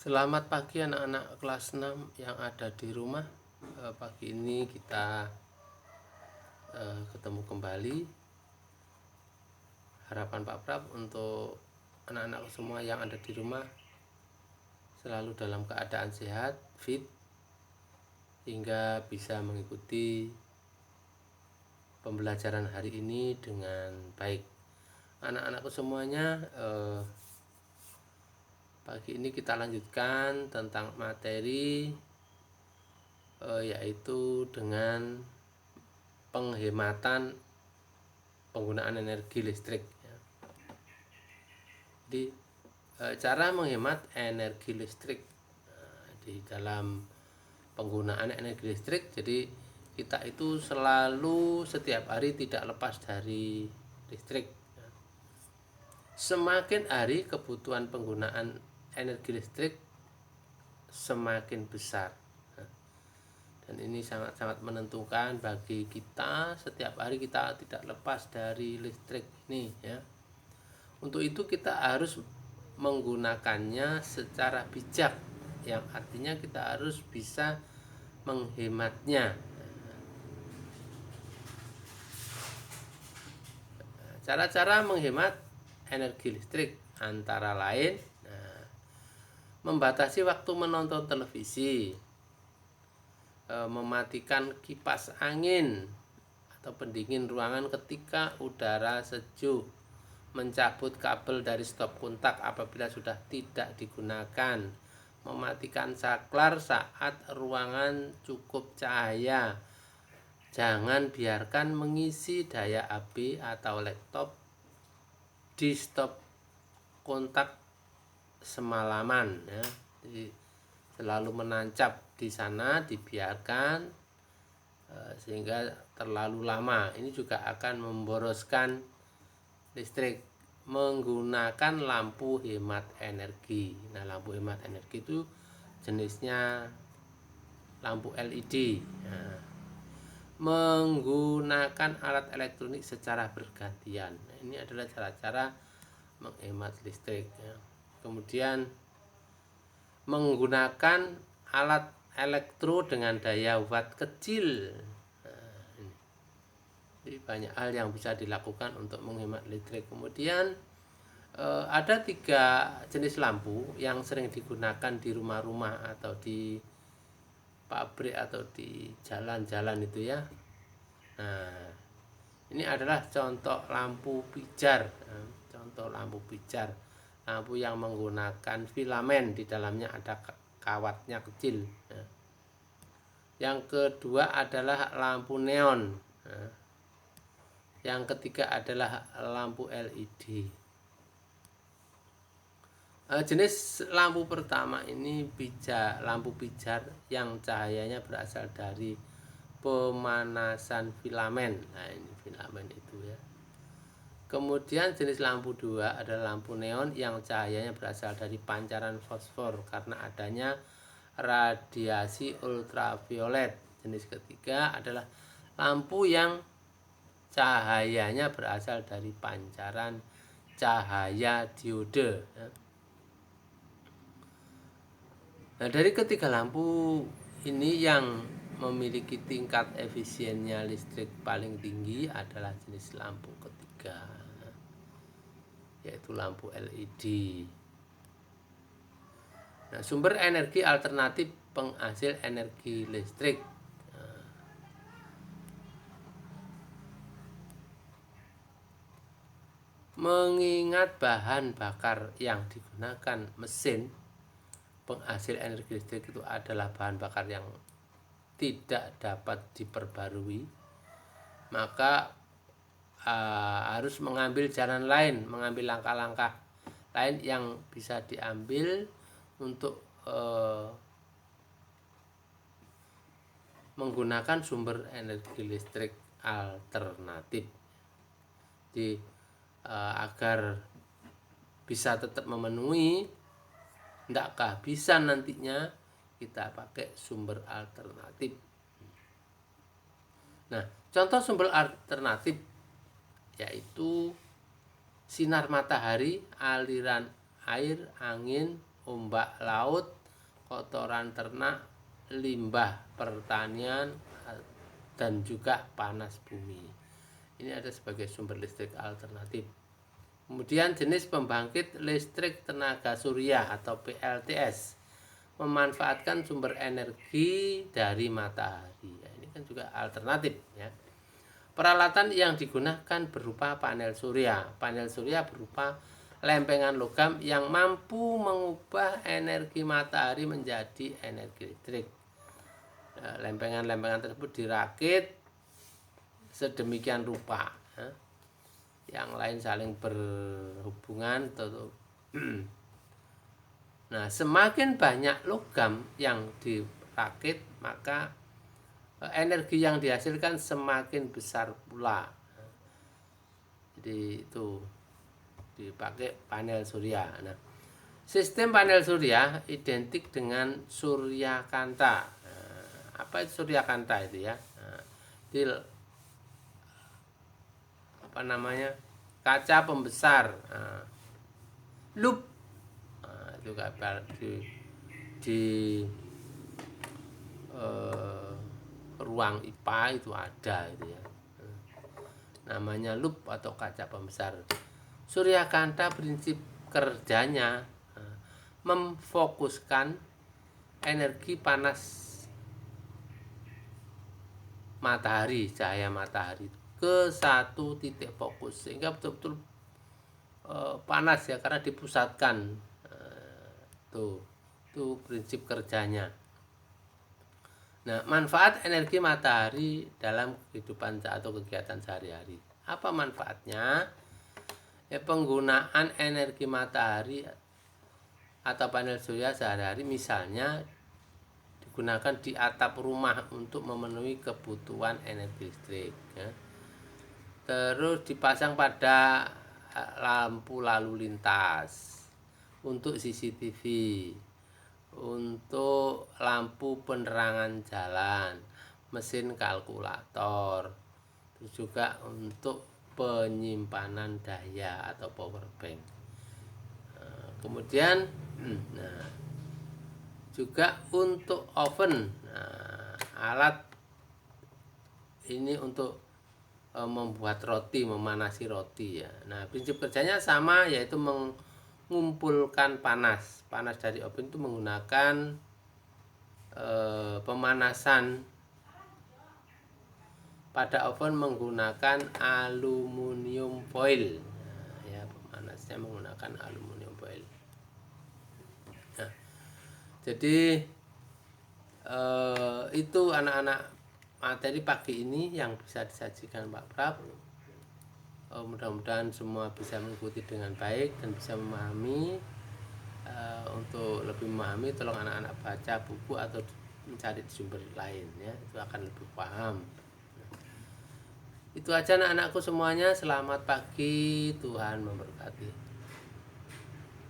Selamat pagi anak-anak kelas 6 yang ada di rumah. Pagi ini kita ketemu kembali. Harapan Pak Prab untuk anak-anak semua yang ada di rumah selalu dalam keadaan sehat, fit, hingga bisa mengikuti pembelajaran hari ini dengan baik. Anak-anakku semuanya, pagi ini kita lanjutkan tentang materi yaitu dengan penghematan penggunaan energi listrik. Jadi cara menghemat energi listrik di dalam penggunaan energi listrik. Jadi kita itu selalu setiap hari tidak lepas dari listrik. Semakin hari kebutuhan penggunaan energi listrik semakin besar. Dan ini sangat-sangat menentukan bagi kita. Setiap hari kita tidak lepas dari listrik ini ya. Untuk itu kita harus menggunakannya secara bijak, yang artinya kita harus bisa menghematnya. Cara-cara menghemat energi listrik antara lain membatasi waktu menonton televisi, mematikan kipas angin atau pendingin ruangan ketika udara sejuk, mencabut kabel dari stop kontak apabila sudah tidak digunakan, mematikan saklar saat ruangan cukup cahaya. Jangan biarkan mengisi daya HP atau laptop di stop kontak semalaman ya. Jadi selalu menancap di sana, dibiarkan sehingga terlalu lama. Ini juga akan memboroskan listrik. Menggunakan lampu hemat energi. Nah, lampu hemat energi itu jenisnya lampu LED. Nah, menggunakan alat elektronik secara bergantian. Nah, ini adalah cara-cara menghemat listrik ya. Kemudian menggunakan alat elektro dengan daya watt kecil. Jadi banyak hal yang bisa dilakukan untuk menghemat listrik. Kemudian ada 3 jenis lampu yang sering digunakan di rumah-rumah atau di pabrik atau di jalan-jalan itu ya. Nah, ini adalah contoh lampu pijar. Contoh lampu pijar, lampu yang menggunakan filamen, di dalamnya ada kawatnya kecil. Yang kedua adalah lampu neon. Yang ketiga adalah lampu LED. Jenis lampu pertama ini lampu pijar yang cahayanya berasal dari pemanasan filamen. Nah, ini filamen itu ya. Kemudian jenis lampu 2 adalah lampu neon yang cahayanya berasal dari pancaran fosfor karena adanya radiasi ultraviolet. Jenis ketiga adalah lampu yang cahayanya berasal dari pancaran cahaya diode. Nah, dari ketiga lampu ini yang memiliki tingkat efisiennya listrik paling tinggi adalah jenis lampu ketiga, yaitu lampu LED. Nah, sumber energi alternatif penghasil energi listrik. Mengingat bahan bakar yang digunakan mesin penghasil energi listrik itu adalah bahan bakar yang tidak dapat diperbarui, maka harus mengambil jalan lain, mengambil langkah-langkah lain yang bisa diambil untuk menggunakan sumber energi listrik alternatif. Jadi agar bisa tetap memenuhi, endakkah bisa nantinya kita pakai sumber alternatif. Nah, contoh sumber alternatif yaitu sinar matahari, aliran air, angin, ombak laut, kotoran ternak, limbah pertanian, dan juga panas bumi. Ini ada sebagai sumber listrik alternatif. Kemudian jenis pembangkit listrik tenaga surya atau PLTS memanfaatkan sumber energi dari matahari. Ya, ini kan juga alternatif ya. Peralatan yang digunakan berupa panel surya. Panel surya berupa lempengan logam yang mampu mengubah energi matahari menjadi energi listrik. Lempengan-lempengan tersebut dirakit sedemikian rupa, yang lain saling berhubungan. Nah, semakin banyak logam yang dirakit, maka energi yang dihasilkan semakin besar pula. Jadi itu dipakai panel surya. Nah, sistem panel surya identik dengan suryakanta. Apa itu suryakanta itu ya? Di apa namanya, kaca pembesar, loop, itu di ruang IPA itu ada itu ya, namanya loop atau kaca pembesar. Suryakanta prinsip kerjanya memfokuskan energi panas matahari, cahaya matahari ke satu titik fokus sehingga betul-betul panas ya, karena dipusatkan. Itu prinsip kerjanya. Nah, manfaat energi matahari dalam kehidupan atau kegiatan sehari-hari. Apa manfaatnya? Ya, penggunaan energi matahari atau panel surya sehari-hari misalnya digunakan di atap rumah untuk memenuhi kebutuhan energi listrik ya. Terus dipasang pada lampu lalu lintas, untuk CCTV, untuk lampu penerangan jalan, mesin kalkulator, terus juga untuk penyimpanan daya atau power bank. Kemudian juga untuk oven. Alat ini untuk membuat roti, memanasi roti ya. Nah, prinsip kerjanya sama, yaitu mengumpulkan panas dari oven itu menggunakan pemanasan pada oven menggunakan aluminium foil. Ya, pemanasnya menggunakan aluminium foil. Nah, jadi itu anak-anak materi pagi ini yang bisa disajikan Pak Prab. Mudah-mudahan semua bisa mengikuti dengan baik dan bisa memahami. Untuk lebih memahami, tolong anak-anak baca buku atau mencari di sumber lain ya, itu akan lebih paham. Itu aja anak-anakku semuanya. Selamat pagi, Tuhan memberkati.